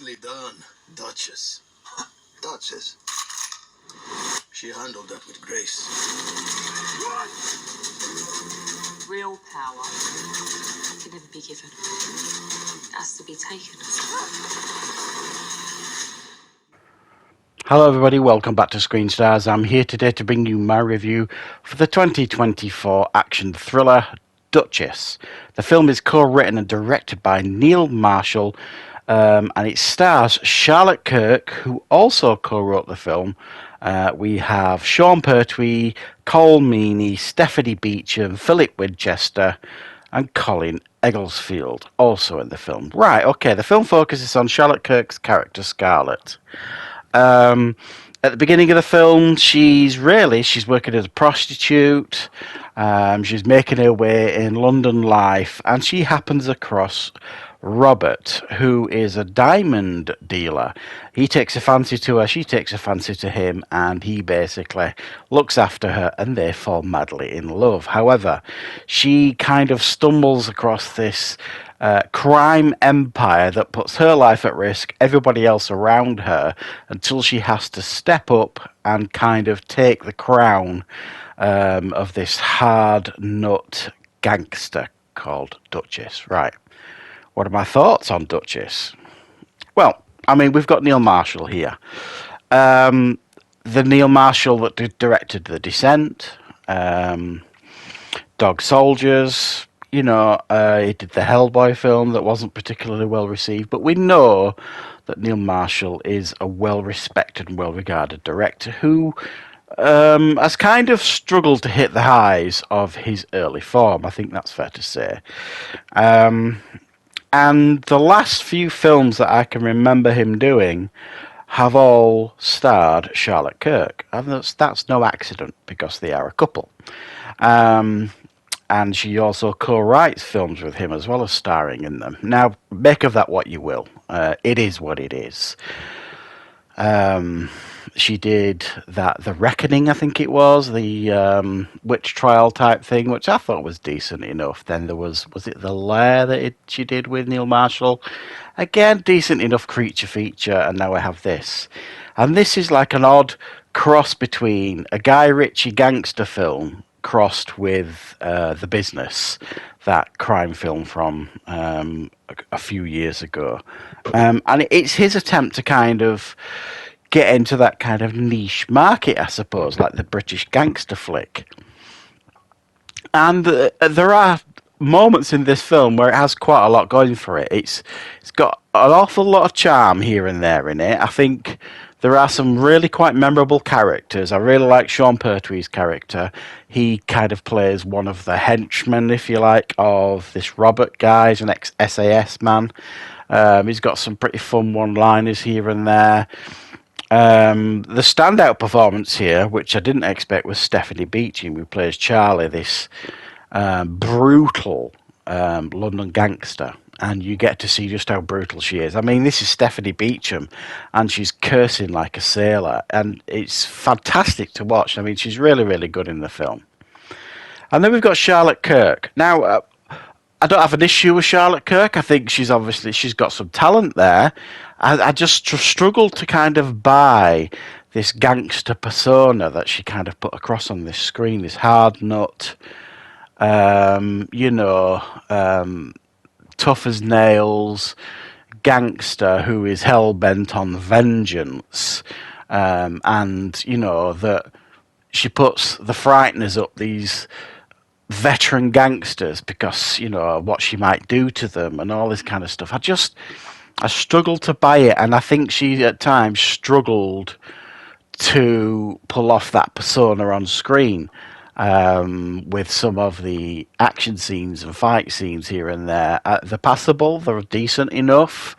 Nicely done, Duchess. Duchess? She handled that with grace. Real power can never be given. It has to be taken. Hello everybody, welcome back to Screenstars. I'm here today to bring you my review for the 2024 action thriller Duchess. The film is co-written and directed by Neil Marshall, and it stars Charlotte Kirk, who also co-wrote the film. We have Sean Pertwee, Cole Meany, Stephanie Beacham, Philip Winchester, and Colin Egglesfield, also in the film. Right, okay, the film focuses on Charlotte Kirk's character, Scarlett. At the beginning of the film, she's working as a prostitute. She's making her way in London life, and she happens across Robert, who is a diamond dealer. He takes a fancy to her, she takes a fancy to him, and he basically looks after her, and they fall madly in love. However, she kind of stumbles across this crime empire that puts her life at risk, everybody else around her, until she has to step up and kind of take the crown of this hard nut gangster called Duchess. Right. What are my thoughts on Duchess? Well, I mean, we've got Neil Marshall here. The Neil Marshall that directed The Descent, Dog Soldiers. You know, he did the Hellboy film that wasn't particularly well received, but we know that Neil Marshall is a well-respected and well-regarded director who has kind of struggled to hit the highs of his early form. I think that's fair to say. And the last few films that I can remember him doing have all starred Charlotte Kirk. And that's no accident, because they are a couple. And she also co-writes films with him as well as starring in them. Now, make of that what you will. It is what it is. She did The Reckoning, I think it was, the witch trial type thing, which I thought was decent enough. Then there was it The Lair that she did with Neil Marshall? Again, decent enough creature feature, and now I have this. And this is like an odd cross between a Guy Ritchie gangster film crossed with The Business, that crime film from a few years ago. And it's his attempt to kind of get into that kind of niche market, I suppose, like the British gangster flick. And there are moments in this film where it has quite a lot going for it. It's got an awful lot of charm here and there in it. I think there are some really quite memorable characters. I really like Sean Pertwee's character. He kind of plays one of the henchmen, if you like, of this Robert guy. He's an ex-SAS man. He's got some pretty fun one-liners here and there. The standout performance here, which I didn't expect, was Stephanie Beacham, who plays Charlie, this brutal London gangster. And you get to see just how brutal she is. I mean, this is Stephanie Beacham, and she's cursing like a sailor, and it's fantastic to watch. I mean, she's really, really good in the film. And then we've got Charlotte Kirk. Now, I don't have an issue with Charlotte Kirk. I think she's got some talent there. I just struggled to kind of buy this gangster persona that she kind of put across on this screen, this hard nut, tough as nails gangster who is hell-bent on vengeance. And, you know, that she puts the frighteners up, these veteran gangsters, because, you know, what she might do to them and all this kind of stuff. I struggled to buy it, and I think she at times struggled to pull off that persona on screen. With some of the action scenes and fight scenes here and there. They're passable, they're decent enough,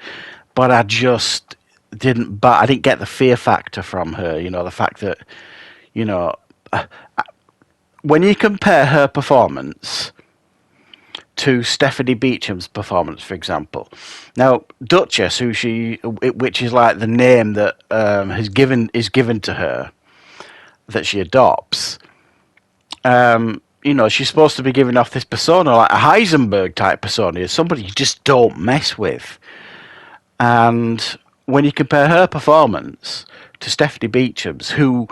but I just didn't get the fear factor from her. You know, the fact that, you know, when you compare her performance to Stephanie Beacham's performance, for example. Now, Duchess, which is like the name that is given to her, that she adopts. You know, she's supposed to be giving off this persona, like a Heisenberg type persona, somebody you just don't mess with. And when you compare her performance to Stephanie Beacham's, who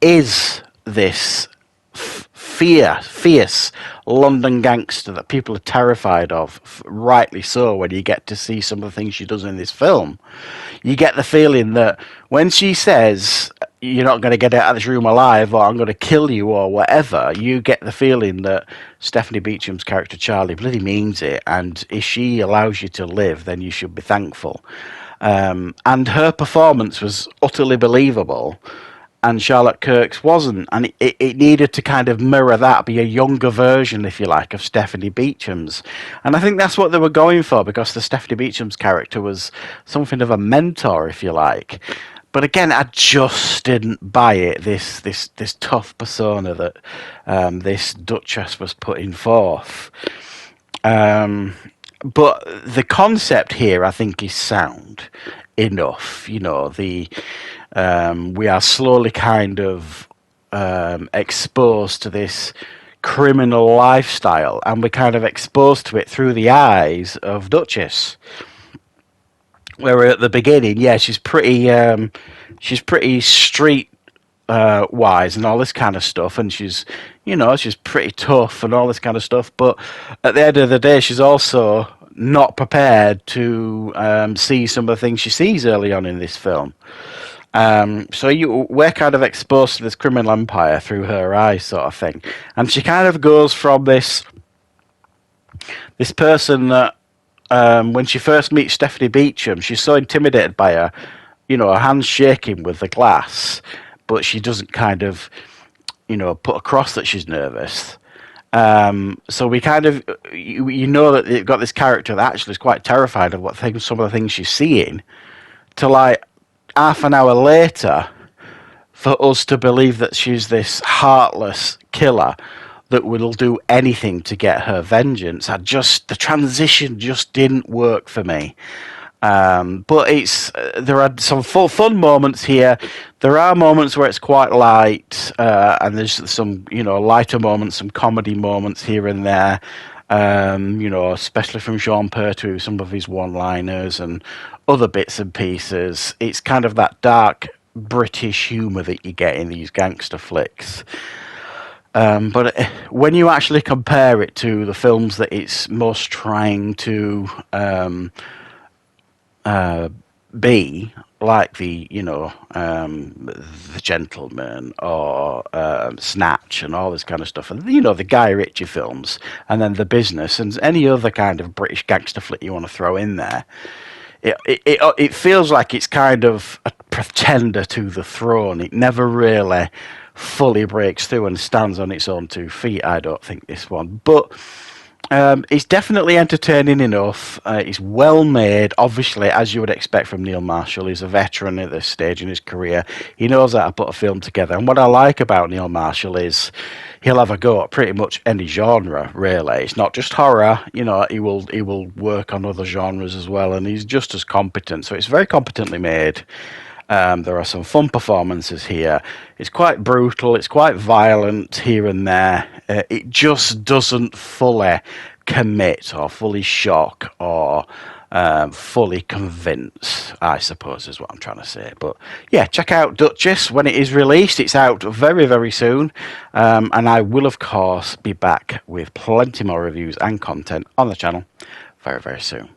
is this fierce London gangster that people are terrified of, rightly so, when you get to see some of the things she does in this film, you get the feeling that when she says, you're not going to get out of this room alive, or I'm going to kill you, or whatever, you get the feeling that Stephanie Beacham's character Charlie bloody means it, and if she allows you to live, then you should be thankful. And her performance was utterly believable, and Charlotte Kirk's wasn't, and it needed to kind of mirror that, be a younger version, if you like, of Stephanie Beacham's. And I think that's what they were going for, because the Stephanie Beacham's character was something of a mentor, if you like. But again, I just didn't buy it, this tough persona that this Duchess was putting forth. But the concept here, I think, is sound enough. You know, we are slowly kind of exposed to this criminal lifestyle, and we're kind of exposed to it through the eyes of Duchess. Where at the beginning, yeah, she's pretty street wise and all this kind of stuff, and she's pretty tough and all this kind of stuff, but at the end of the day she's also not prepared to see some of the things she sees early on in this film. So we're kind of exposed to this criminal empire through her eyes, sort of thing, and she kind of goes from this person that when she first meets Stephanie Beacham, she's so intimidated by her, her hands shaking with the glass, but she doesn't kind of, put across that she's nervous. So we kind of, that you've got this character that actually is quite terrified of some of the things she's seeing, to like half an hour later, for us to believe that she's this heartless killer that will do anything to get her vengeance. The transition just didn't work for me. But there are some fun moments here. There are moments where it's quite light, and there's some, lighter moments, some comedy moments here and there. Especially from Sean Pertwee, some of his one-liners and other bits and pieces. It's kind of that dark British humour that you get in these gangster flicks. But when you actually compare it to the films that it's most trying to be, like the Gentleman or Snatch and all this kind of stuff, and the Guy Ritchie films, and then The Business and any other kind of British gangster flick you want to throw in there, it feels like it's kind of a pretender to the throne. It never really fully breaks through and stands on its own 2 feet, I don't think, this one. But it's definitely entertaining enough. It's well made, obviously, as you would expect from Neil Marshall. He's a veteran at this stage in his career. He knows how to put a film together. And what I like about Neil Marshall is he'll have a go at pretty much any genre, really. It's not just horror. He will work on other genres as well, and he's just as competent. So it's very competently made. There are some fun performances here. It's quite brutal. It's quite violent here and there. It just doesn't fully commit or fully shock or fully convince, I suppose, is what I'm trying to say. But yeah, check out Duchess when it is released. It's out very, very soon. And I will, of course, be back with plenty more reviews and content on the channel very, very soon.